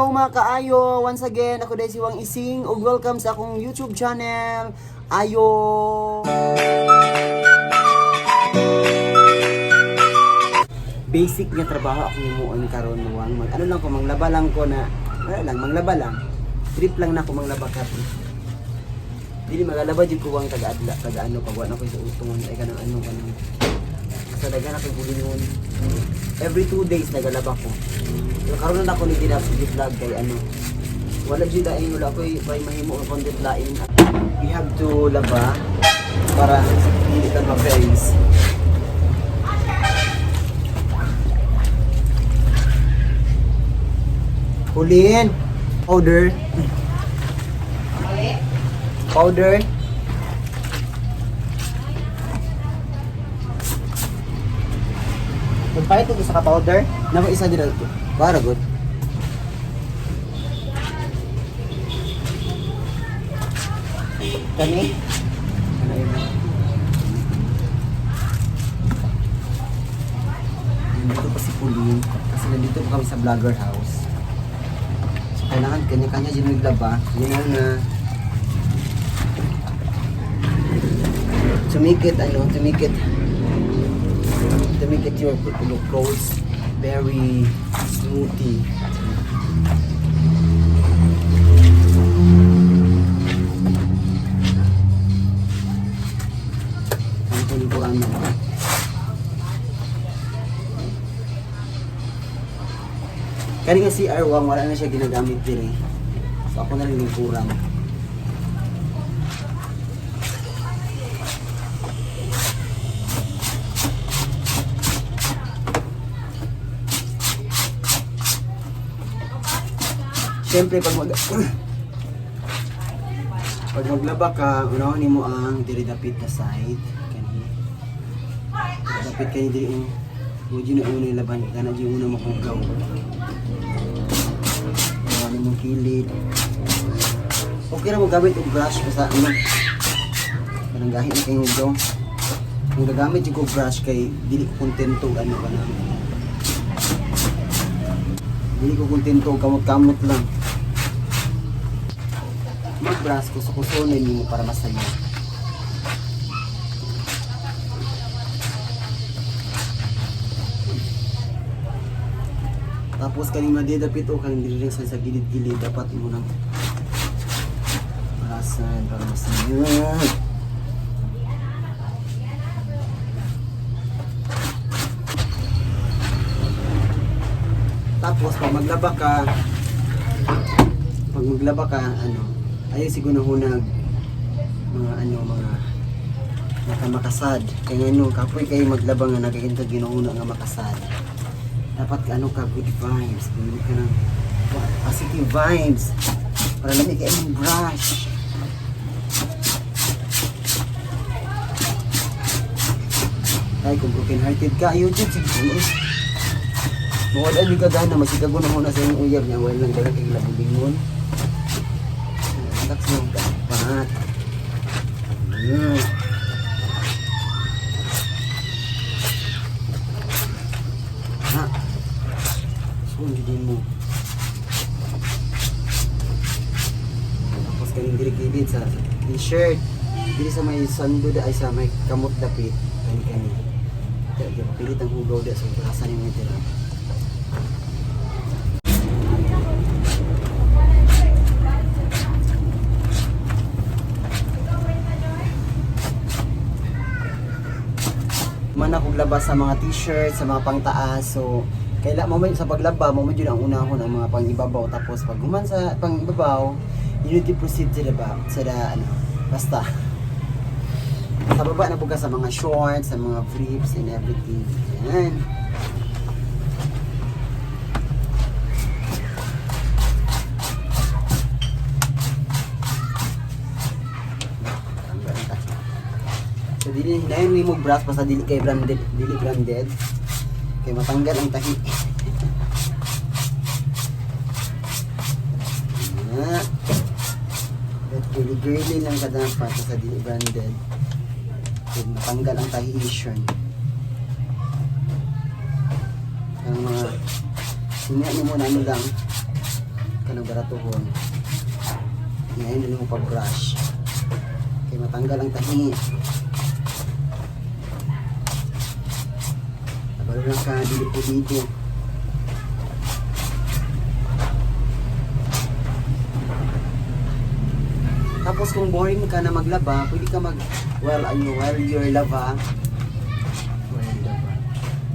Hello mga kaayo, once again ako dahil si Wang Ising ug welcome sa akong YouTube channel. Ayo. Basic nga trabaho ako himuon karon Wang. Ano lang ko manglaba lang ko na wala lang manglaba lang. Trip lang na ko manglaba karon. Dili magalaba jud ko Wang taga-adla, taga-ano pag wala ko sa utungon ay kanang ano kanang sa dagan ako bulingon. Every 2 days nagalaba ko. Pero karon na ako ni vlog kay ano. Wala jud ay wala ko may mahimo ang content lain. We have to laba para hindi ka ma-face. Hulin. Powder. Powder. Magpahit ito sa ka-powder. Naman isa din ito. Para good. Kani? Ano yun? Nandito pa si Pauline. Kasi nandito pa kami sa vlogger house. So kailangan kanya-kanya dyan naglaba. Yun na. To make it your clothes very smoothie. Ang po ano. Kaya nga si R1 wala na siya ginagamit din eh. So ako na rin yung kurang. Siyempre pag maglaba ka, unahin mo ang diri-dapit na side. Kani. Dapit kayo diri yung medyo na una yung laban. Kana di una makugaw. Unahin mo kilid. Okay na mo gamit yung brush kasi ano. Parang gahit na kayo daw. Kung gagamit yung brush kay dili ko kontento ano ka na. Dili ko kontento kamot-kamot lang. Mag-brush kuso-kusonin mo para masaya. Tapos kaning madidapit o kaning diri sa gilid-gilid dapat mo nang parasan para masaya. Tapos pag maglaba ka ano ayaw siguro na hunag mga makamakasad kaya ano kapoy kayo maglaba nga nagkakintag ginauna nga makasad dapat ano ka good vibes pili ka ng positive vibes para lamig kayo ng brush ay kung broken hearted ka ayaw dyan siguro mawala nyo kagana masikago na muna sa inyong uyab niya wala lang dagang kay labulingon relax mo dapat ha sundin mo tapos kaning diri-gilid sa t-shirt diri sa may sando ay sa may kamot dapit kani kaya mapilit ang hugaw da sa barasan yung itira man ako labas sa mga t-shirt, sa mga pangtaas. So, kailangan mo sa paglaba, mo medyo ang unahon ang mga pangibabaw. Tapos pag human sa pangibabaw, you need to proceed to the back. Sa ano, basta. Sa baba na buka sa mga shorts, sa mga briefs and everything. Yan. So dili hinayon mo brush basta dili kay branded, kay matanggal ang tahi. Girly lang kada dapat sa dili branded. Kay matanggal ang tahi-ition. Ang mga sinya mo muna ano lang kanang baratuhon. Ngayon na mo pag-brush. Kaya matanggal ang tahi. Tabalo lang ka, dili po dito. Tapos kung boring ka na maglaba, pwede ka while you're laba,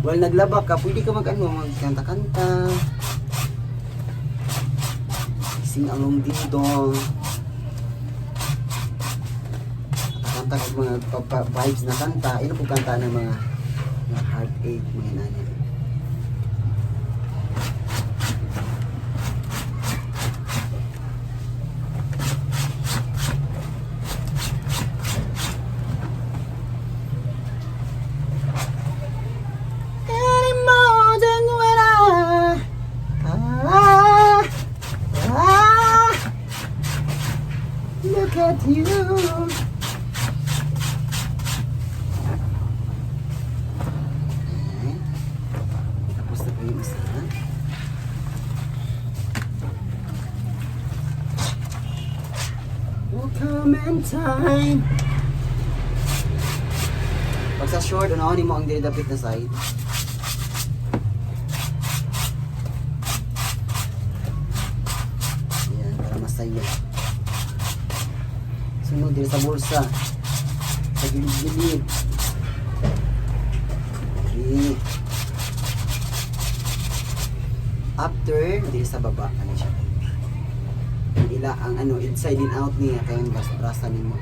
while naglaba ka, pwede ka magkanta-kanta, sing along dindong, kanta ka mga vibes na kanta, ino po kanta ng mga heartache, mga nanya. Look at you. Tapos na po yung isa. Will come in time. Pag sa short, unahin mo ang dinidapit na side. Ayan, para masaya. Sunod din sa bulsa. Sa gilid-gilid. Okay. After, din sa baba. Ano siya? Ang inside and out niya. Kaya yung brasa mo.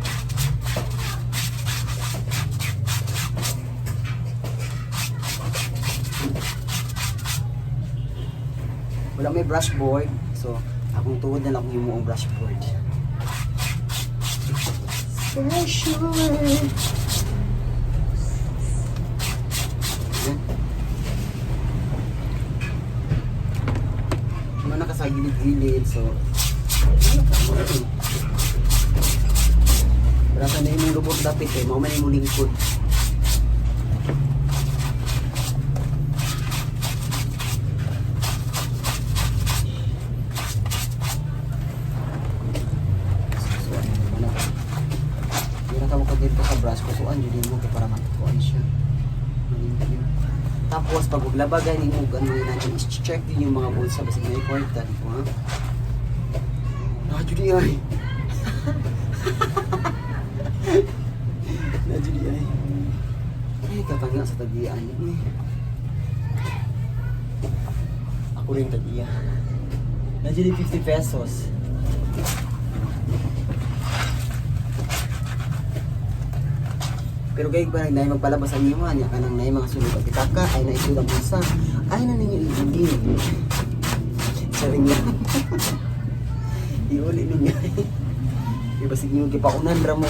Wala may brush board. So, akong tuhod na lang yung muong brush board. Special. Mana ka sa gilid-gilid, so berasa na yung lubot dapit eh, mau man yung lingkod. Dito sa brush ko suan yun mo para matukuan siya. Tapos pag maglabagan mo natin i-check din yung mga bulsa basta may important ko ha. Judi ay. Judi ay. Ay katanga sa tagian ni. Ako rin tagiya. Judi 50 pesos. Pero kaya pa nang magpalabas ang iyo niya kanang nay mga sulod at pitaka ay na isulang bulsa ay na ninyo ibigin. Saring lang. Iuli ninyo. Iba sige yung kipaunan ra mo.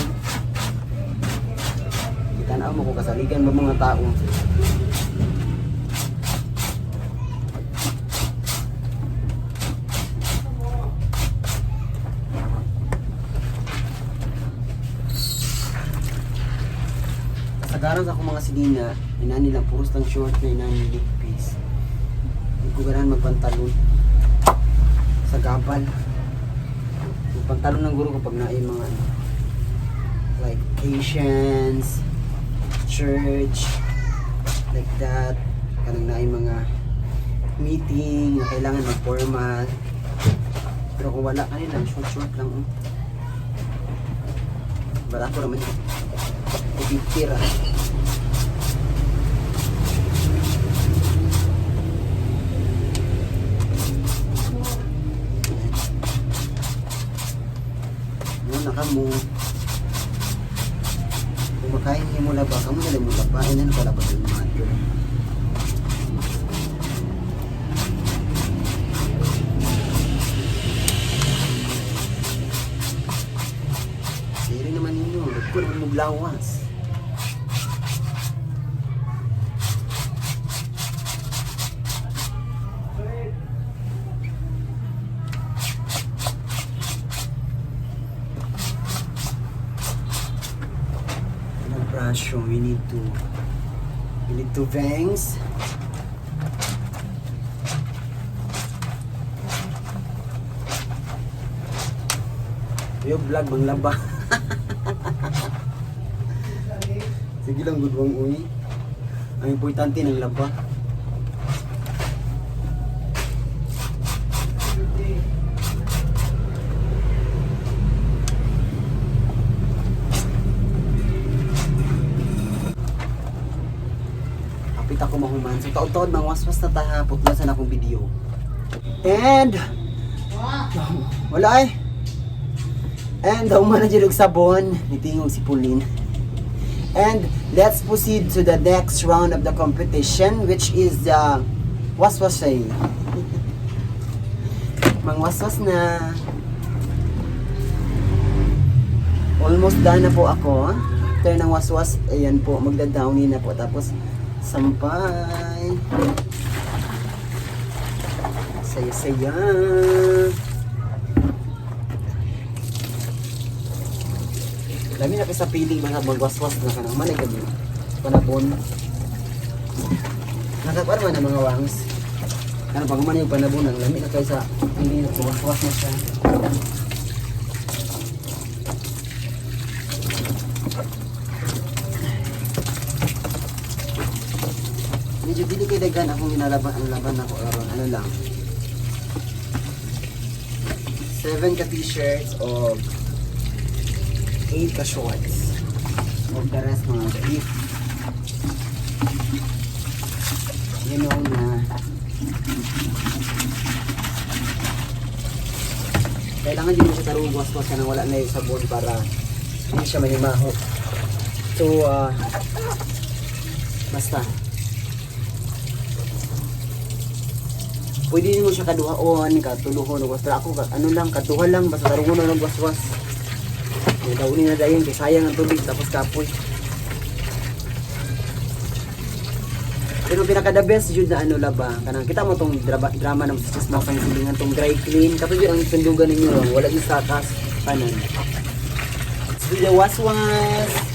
Itanaw mo ko kasaligan ba mga tao. Kasagaran sa akong mga silina, inani lang puros lang short na inani leg piece. Hindi ko ganahan magpantalon sa gabal. Yung pantalon ng guro ko pag naay mga like Asians, church, like that. Kanang naay mga meeting na kailangan mag-formal. Pero kung wala kanila, short lang. Barato naman yun. Pipira. Kamu kumakain niyo mula ba? Kamu nalang mula ba? Ay, pala ba yung mato? Siri naman ninyo. Lugko naman muglawas. So we need two bangs. Yung vlog, manglaba. Sige lang, good wang uy. Ang importante ng laba. Kapit ako mahuman. So taon-taon, mga waswas na taha. Putlasan akong video. And wala eh. And umana dyan og sabon. Nitingog si Pauline. And let's proceed to the next round of the competition, which is the waswasay. Mang waswas na. Almost done na po ako. After ng waswas, ayan po, magda-downy na po. Tapos, sampay. Saya-saya. Dami na sa piling mga magwaswas na kanang manay kami. Panabon. Nakakuan man ang mga wangs. Ano pag man yung panabon ang lami na kayo sa piling na waswas na siya. Medyo dili kay dagan akong ginalaban ang laban ako aron ano lang. 7 ka t-shirts o 8 ka shorts. Of the rest mga beef. You know na. Kailangan din mo siya tarong waswas ka nang wala na yung sabon para hindi siya manimaho. So, basta. Pwede mo siya kaduhaon, katuluhon, pero ako ano lang, katuha lang, basta tarungon na ng waswas. May daunin na dayon, kaya sayang ang tubig, tapos kapoy. Pero pinaka-the best yun na ano laba, kanang kita mo tong drama ng sismas pang silingan, tong dry clean, kapag yun ang tundugan ninyo, wala yung sakas, panan. Let's do the waswas.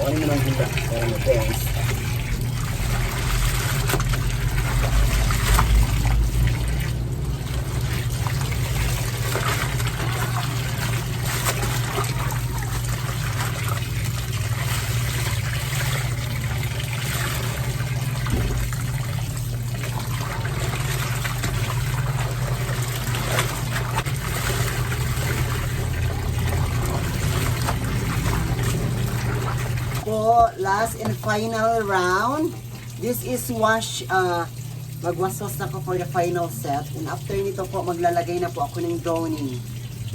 Ano mo nang hunda? Para mag-dance. Po, last and final round. This is wash, magwaswas na ko for the final set. And after nito po, maglalagay na po ako ng downy.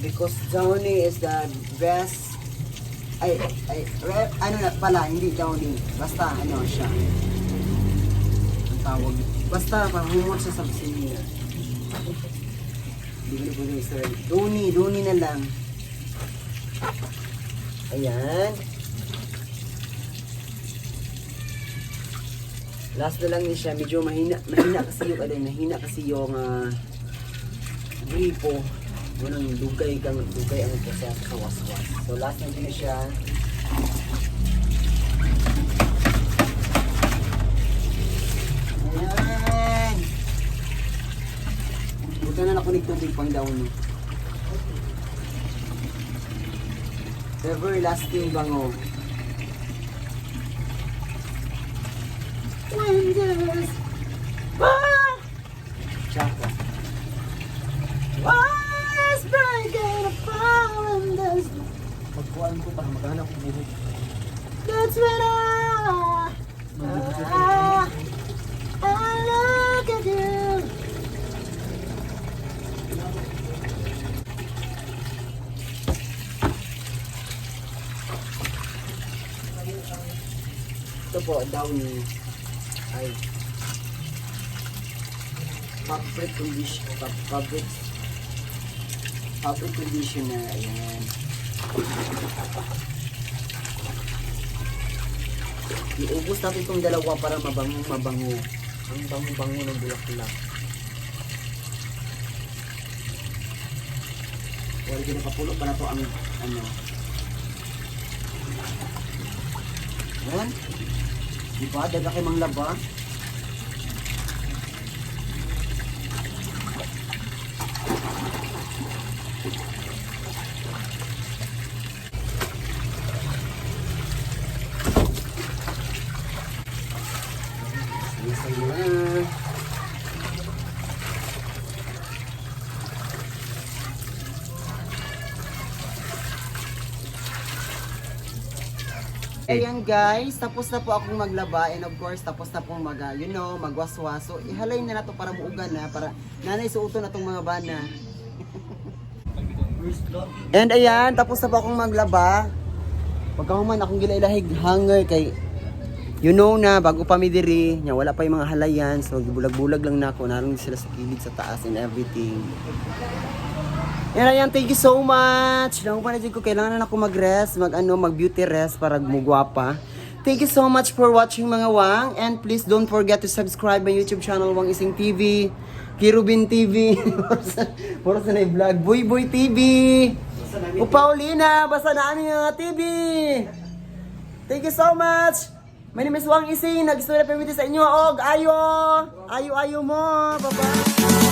Because downy is the best, ano na pala, hindi downy. Basta, ano siya. Ang tawag. Basta, pahumot siya sa kusina. Hindi ko na po yung story. Downy na lang. Ayan. Last na lang niya siya, medyo mahina kasi yung gripo. Unang dugay ang proseso sa waswas. So last na din siya. Ayan! Buta na nakunik tubig pang down. Everlasting bango. Wonders. Chaka. Why is breaking apart in this? Pagkuhan ko para maghanap ko buhok. That's when I look at you. Ito po, downy. Ay fabric conditioner, ayan. Iubos natin itong dalawa para mabango. Ang bango-bango ng bulaklak. Wala din nakapulo pa na to ang ano. Yan. Di ba? Daga kay mang laba. Isa na. Ayan guys, tapos na po akong maglaba and of course tapos na pong magwaswas. So ihalay na nato para muugan na para nanay suoto na tong mga bana. And ayan, tapos na po akong maglaba. Pagkahuman akong gilailahig hanger kay you know na bago pa mi diri, nya wala pa yung mga halayan so gibulag-bulag lang nako naroon sila sa kilid sa taas and everything. Yan ayan, thank you so much. Lang pa na ko kailangan na ako mag-rest, mag-beauty rest para gumugwapa. Thank you so much for watching mga wang and please don't forget to subscribe my YouTube channel Wang Ising TV, Kirubin TV, puro sa na-vlog, Boy Boy TV, o Paulina, basta na aming TV. Thank you so much. My name is Wang Ising, nag-story permit sa inyo og ayo mo. Bye-bye.